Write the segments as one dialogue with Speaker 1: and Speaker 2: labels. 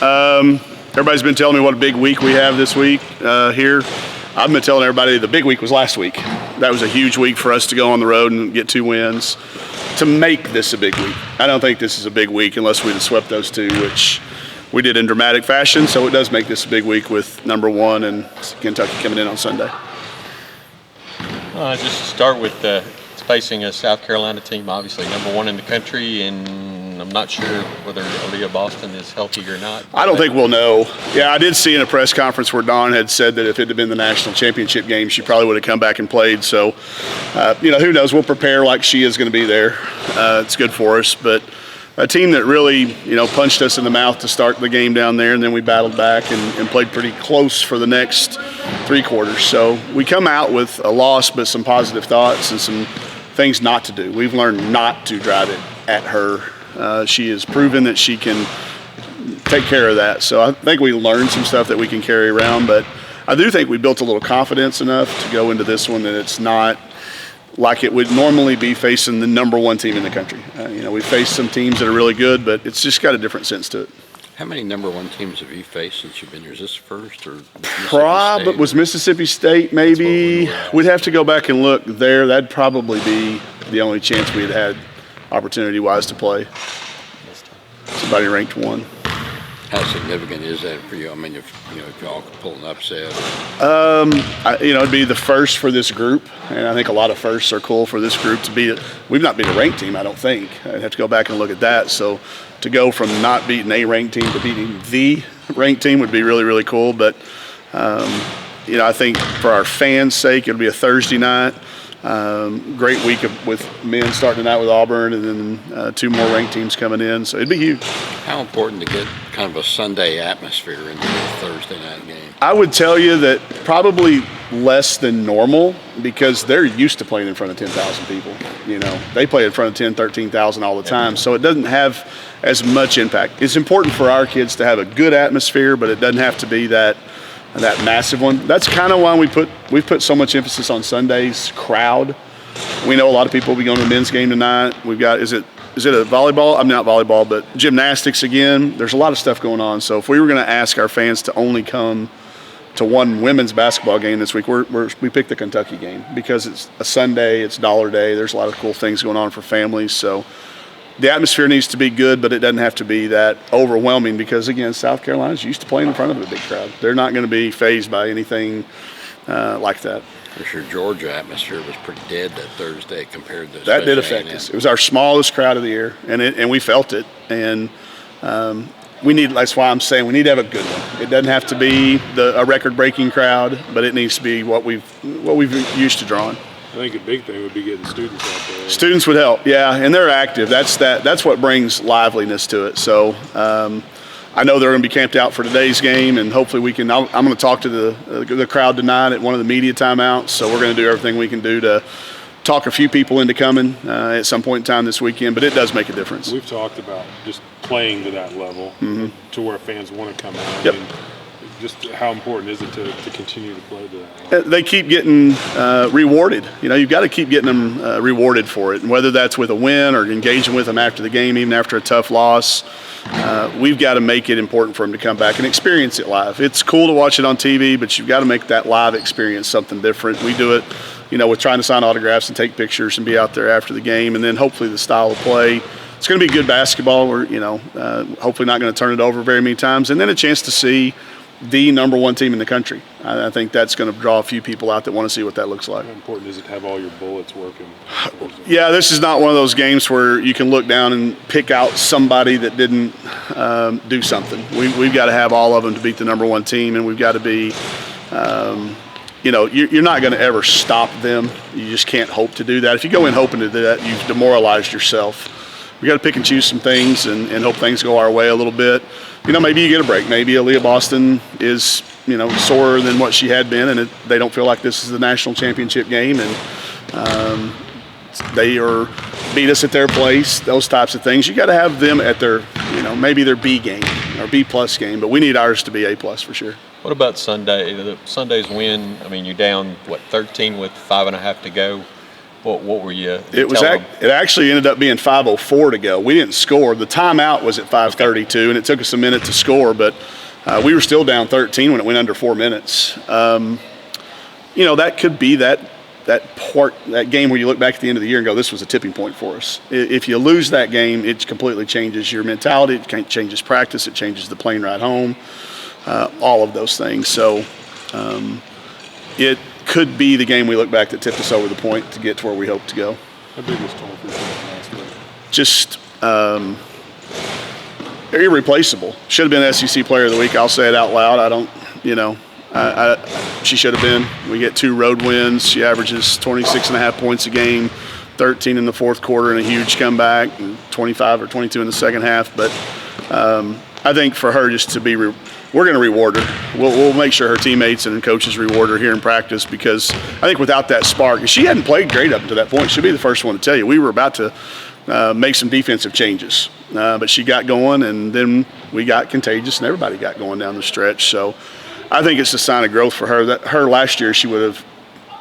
Speaker 1: Everybody's been telling me what a big week we have this week here. I've been telling everybody the big week was last week. That was a huge week for us to go on the road and get 2 wins to make this a big week. I don't think this is a big week unless we'd have swept those 2, which we did in dramatic fashion. So it does make this a big week with number 1 and Kentucky coming in on Sunday.
Speaker 2: Just to start with facing a South Carolina team, obviously number 1 in the country, and I'm not sure whether Aaliyah Boston is healthy or not.
Speaker 1: I don't think we'll know. Yeah, I did see in a press conference where Dawn had said that if it had been the national championship game, she probably would have come back and played. So, who knows? We'll prepare like she is going to be there. It's good for us. But a team that really, punched us in the mouth to start the game down there, and then we battled back and played pretty close for the next 3 quarters. So we come out with a loss, but some positive thoughts and some things not to do. We've learned not to drive it at her. She has proven that she can take care of that. So I think we learned some stuff that we can carry around, but I do think we built a little confidence enough to go into this one that it's not like it would normally be facing the number 1 team in the country. We faced some teams that are really good, but it's just got a different sense to it.
Speaker 3: How many number 1 teams have you faced since you've been here? Is this first or
Speaker 1: Probably was Mississippi State, maybe. We'd have to go back and look there. That'd probably be the only chance we'd had opportunity-wise to play. Somebody ranked 1.
Speaker 3: How significant is that for you? I mean, if y'all could pull an upset.
Speaker 1: It'd be the first for this group, and I think a lot of firsts are cool for this group to be. We've not beat a ranked team, I don't think. I'd have to go back and look at that. So to go from not beating a ranked team to beating the ranked team would be really, really cool. But I think for our fans' sake, it'll be a Thursday night. Great week with men starting tonight with Auburn, and then 2 more ranked teams coming in. So it'd be huge.
Speaker 3: How important to get kind of a Sunday atmosphere into the Thursday night game?
Speaker 1: I would tell you that probably less than normal because they're used to playing in front of 10,000 people. They play in front of 10, 13,000 all the time. So it doesn't have as much impact. It's important for our kids to have a good atmosphere, but it doesn't have to be that massive one. That's kind of why we've put so much emphasis on Sunday's crowd. We know a lot of people will be going to the men's game tonight. We've got, is it a volleyball? I'm not volleyball, but gymnastics again. There's a lot of stuff going on. So if we were going to ask our fans to only come to 1 women's basketball game this week, we picked the Kentucky game because it's a Sunday, it's Dollar Day. There's a lot of cool things going on for families. So the atmosphere needs to be good, but it doesn't have to be that overwhelming because, again, South Carolina's used to playing in front of a big crowd. They're not going to be fazed by anything like that.
Speaker 3: For sure, Georgia atmosphere was pretty dead that Thursday compared to
Speaker 1: that did affect us. It was our smallest crowd of the year, and we felt it. And that's why I'm saying we need to have a good one. It doesn't have to be a record-breaking crowd, but it needs to be what we've used to drawing.
Speaker 4: I think a big thing would be getting students out there.
Speaker 1: Students would help, yeah, and they're active. That's what brings liveliness to it. So I know they're going to be camped out for today's game, and hopefully we can. I'm going to talk to the crowd tonight at one of the media timeouts. So we're going to do everything we can do to talk a few people into coming at some point in time this weekend. But it does make a difference.
Speaker 4: We've talked about just playing to that level, to where fans want to come out.
Speaker 1: Yep.
Speaker 4: Just how important is it to continue to play to that level?
Speaker 1: They keep getting rewarded. You've got to keep getting them rewarded for it, and whether that's with a win or engaging with them after the game, even after a tough loss. We've got to make it important for them to come back and experience it live. It's cool to watch it on TV, but you've got to make that live experience something different. We do it, with trying to sign autographs and take pictures and be out there after the game, and then hopefully the style of play. It's going to be good basketball. We're, hopefully not going to turn it over very many times, and then a chance to see the number 1 team in the country. I think that's going to draw a few people out that want to see what that looks like.
Speaker 4: How important is it to have all your bullets working?
Speaker 1: Yeah, this is not one of those games where you can look down and pick out somebody that didn't do something. We've got to have all of them to beat the number 1 team, and we've got to be, you're not going to ever stop them. You just can't hope to do that. If you go in hoping to do that, you've demoralized yourself. We got to pick and choose some things and hope things go our way a little bit. Maybe you get a break. Maybe Aaliyah Boston is, sorer than what she had been, and they don't feel like this is the national championship game, and they beat us at their place, those types of things. You got to have them at their, maybe their B game or B plus game, but we need ours to be A plus for sure.
Speaker 2: What about Sunday? Sunday's win, you're down, 13 with 5.5 to go. What were you?
Speaker 1: It actually ended up being 5:04 to go. We didn't score. The timeout was at 5:32, and it took us a minute to score, but we were still down 13 when it went under 4 minutes. That could be that game where you look back at the end of the year and go, this was a tipping point for us. If you lose that game, it completely changes your mentality. It changes practice. It changes the plane ride home. All of those things. So it could be the game we look back that tipped us over the point to get to where we hope to go.
Speaker 4: How big was Tolford last week?
Speaker 1: Just irreplaceable. Should have been SEC Player of the Week. I'll say it out loud. I don't, she should have been. We get 2 road wins. She averages 26.5 points a game, 13 in the fourth quarter, and a huge comeback, and 25 or 22 in the second half. But I think for her just to be we're going to reward her. We'll make sure her teammates and coaches reward her here in practice, because I think without that spark, she hadn't played great up to that point. She'll be the first one to tell you. We were about to make some defensive changes, but she got going, and then we got contagious, and everybody got going down the stretch. So I think it's a sign of growth for her. That her last year she would have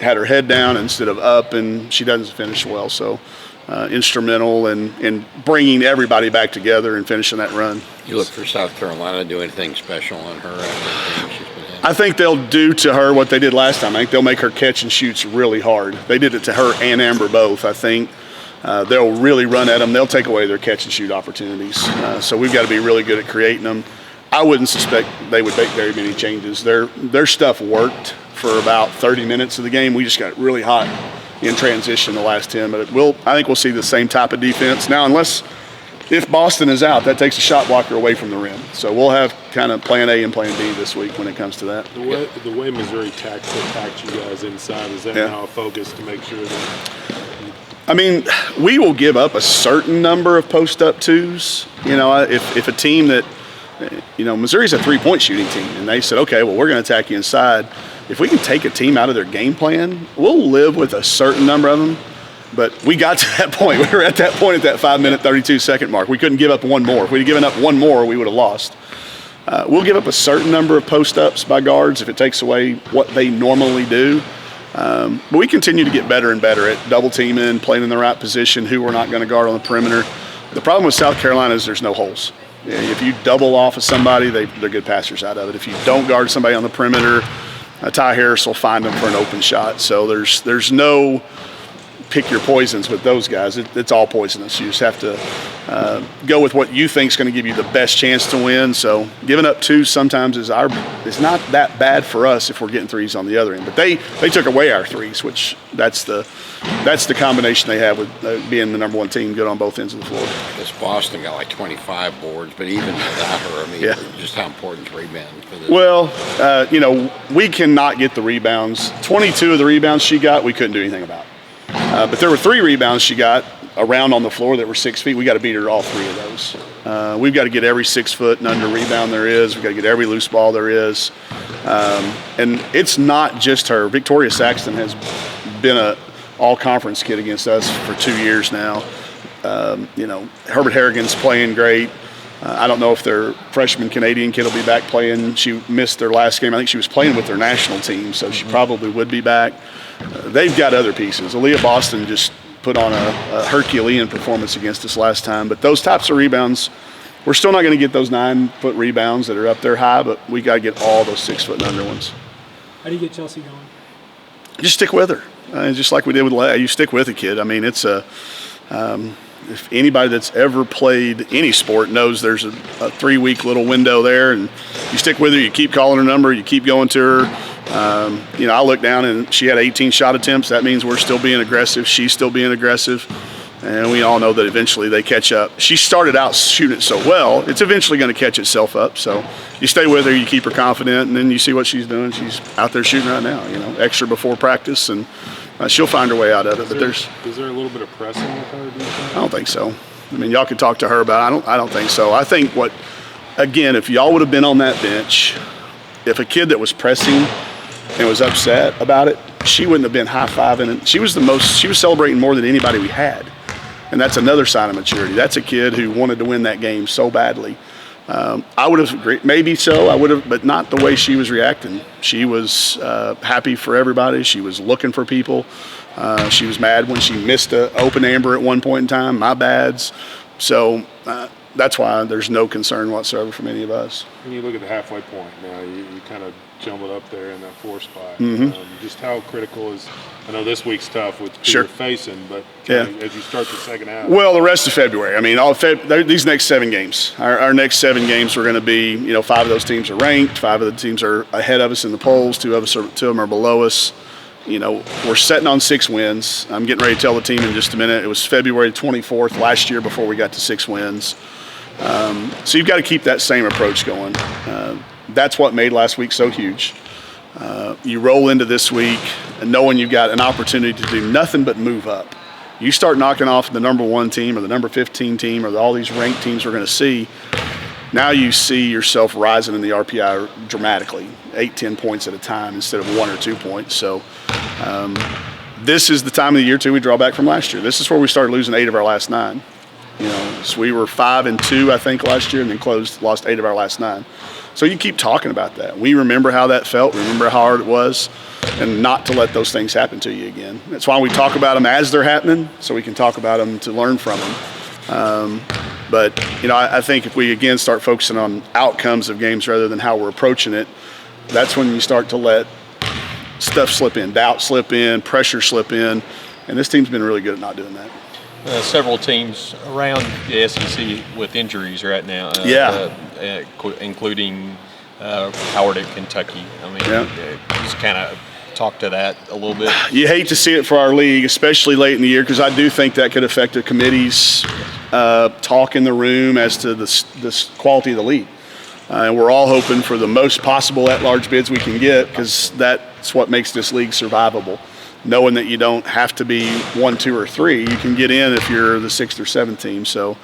Speaker 1: had her head down instead of up, and she doesn't finish well. So instrumental in bringing everybody back together and finishing that run.
Speaker 3: You look for South Carolina to do anything special on her after the game she's been in?
Speaker 1: I think they'll do to her what they did last time. I think they'll make her catch and shoots really hard. They did it to her and Amber both. I think they'll really run at them. They'll take away their catch and shoot opportunities. So we've got to be really good at creating them. I wouldn't suspect they would make very many changes. Their stuff worked for about 30 minutes of the game. We just got really hot in transition the last 10. But I think we'll see the same type of defense. Now, if Boston is out, that takes a shot blocker away from the rim. So we'll have kind of plan A and plan B this week when it comes to that.
Speaker 4: The way Missouri attacked you guys inside, is that now a focus to make sure that?
Speaker 1: I mean, we will give up a certain number of post-up twos. If a team that, Missouri's a three-point shooting team, and they said, okay, well, we're going to attack you inside. If we can take a team out of their game plan, we'll live with a certain number of them. But we got to that point. We were at that point at that 5-minute, 32-second mark. We couldn't give up one more. If we'd given up one more, we would have lost. We'll give up a certain number of post-ups by guards if it takes away what they normally do. But we continue to get better and better at double teaming, playing in the right position, who we're not going to guard on the perimeter. The problem with South Carolina is there's no holes. If you double off of somebody, they're good passers out of it. If you don't guard somebody on the perimeter, Ty Harris will find them for an open shot. So there's no pick your poisons with those guys. It's all poisonous. You just have to go with what you think is going to give you the best chance to win. So giving up twos sometimes is not that bad for us if we're getting threes on the other end. But they took away our threes, which that's the combination they have with being the number one team, good on both ends of the floor.
Speaker 3: This Boston got like 25 boards, but even without her, I mean, just how important is rebounding for this?
Speaker 1: Well, we cannot get the rebounds. 22 of the rebounds she got, we couldn't do anything about. But there were 3 rebounds she got around on the floor that were 6 feet. We got to beat her all 3 of those. We've got to get every 6 foot and under rebound there is. We've got to get every loose ball there is. And it's not just her. Victoria Saxton has been a all-conference kid against us for 2 years now. Herbert Harrigan's playing great. I don't know if their freshman Canadian kid will be back playing. She missed their last game. I think she was playing with their national team, so she probably would be back. They've got other pieces. Aaliyah Boston just put on a Herculean performance against us last time. But those types of rebounds, we're still not going to get those 9-foot rebounds that are up there high, but we got to get all those 6-foot and under ones.
Speaker 5: How do you get Chelsea going?
Speaker 1: Just stick with her. Just like we did with Leia. You stick with a kid. I mean, it's if anybody that's ever played any sport knows there's a 3-week little window there, and you stick with her, you keep calling her number, you keep going to her. I look down and she had 18 shot attempts. That means we're still being aggressive. She's still being aggressive. And we all know that eventually they catch up. She started out shooting it so well, it's eventually going to catch itself up. So you stay with her, you keep her confident, and then you see what she's doing. She's out there shooting right now, extra before practice, and she'll find her way out of it.
Speaker 4: Is there a little bit of pressing with her, do you think?
Speaker 1: I don't think so. I mean, y'all could talk to her about it. I don't think so. I think if y'all would have been on that bench, if a kid that was pressing and was upset about it, she wouldn't have been high-fiving. And she was celebrating more than anybody we had. And that's another sign of maturity. That's a kid who wanted to win that game so badly I would have agreed, maybe so. I would have, but not the way she was reacting. She was happy for everybody. She was looking for people. She was mad when she missed an open amber at one point in time. My bads. So that's why there's no concern whatsoever from any of us.
Speaker 4: When you look at the halfway point now, you kind of jumbled up there in that 4 spot. Just how critical is? I know this week's tough with who you're facing, but as you start the second half.
Speaker 1: Well, the rest of February. I mean, these next 7 games. Our next 7 games are going to be, 5 of those teams are ranked. 5 of the teams are ahead of us in the polls. 2 of them are below us. We're sitting on 6 wins. I'm getting ready to tell the team in just a minute. It was February 24th last year before we got to 6 wins. So you've got to keep that same approach going. That's what made last week so huge. You roll into this week and knowing you've got an opportunity to do nothing but move up. You start knocking off the number 1 team or the number 15 team or all these ranked teams we're going to see. Now you see yourself rising in the RPI dramatically, 8-10 points at a time instead of 1 or 2 points. So this is the time of the year too we draw back from last year. This is where we started losing 8 of our last 9. So we were 5-2 I think last year, and then lost 8 of our last 9. So you keep talking about that. We remember how that felt, remember how hard it was, and not to let those things happen to you again. That's why we talk about them as they're happening, so we can talk about them to learn from them. But I think if we again start focusing on outcomes of games rather than how we're approaching it, that's when you start to let stuff slip in, doubt slip in, pressure slip in, and this team's been really good at not doing that.
Speaker 2: Several teams around the SEC with injuries right now. Including Howard at Kentucky. I mean, just kind of talk to that a little bit.
Speaker 1: You hate to see it for our league, especially late in the year, because I do think that could affect the committee's talk in the room as to the quality of the league. And we're all hoping for the most possible at-large bids we can get, because that's what makes this league survivable. Knowing that you don't have to be 1, 2, or 3, you can get in if you're the 6th or 7th team. So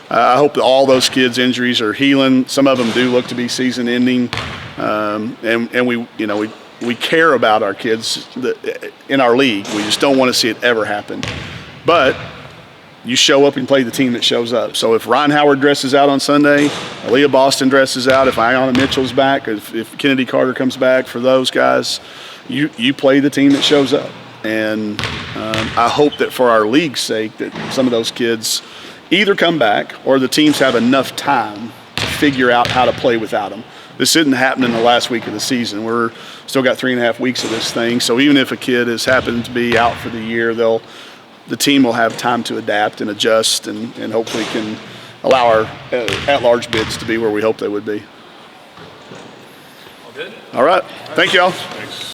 Speaker 1: I hope that all those kids' injuries are healing. Some of them do look to be season-ending, and we care about our kids in our league. We just don't want to see it ever happen. But you show up and play the team that shows up. So if Ryan Howard dresses out on Sunday, Aaliyah Boston dresses out, if Ayanna Mitchell's back, if Kennedy Carter comes back, for those guys, you play the team that shows up. And I hope that for our league's sake that some of those kids either come back or the teams have enough time to figure out how to play without them. This isn't happening the last week of the season. We're still got 3.5 weeks of this thing. So even if a kid has happened to be out for the year, the team will have time to adapt and adjust and hopefully can allow our at-large bids to be where we hope they would be.
Speaker 6: All good?
Speaker 1: All right. Thank you all.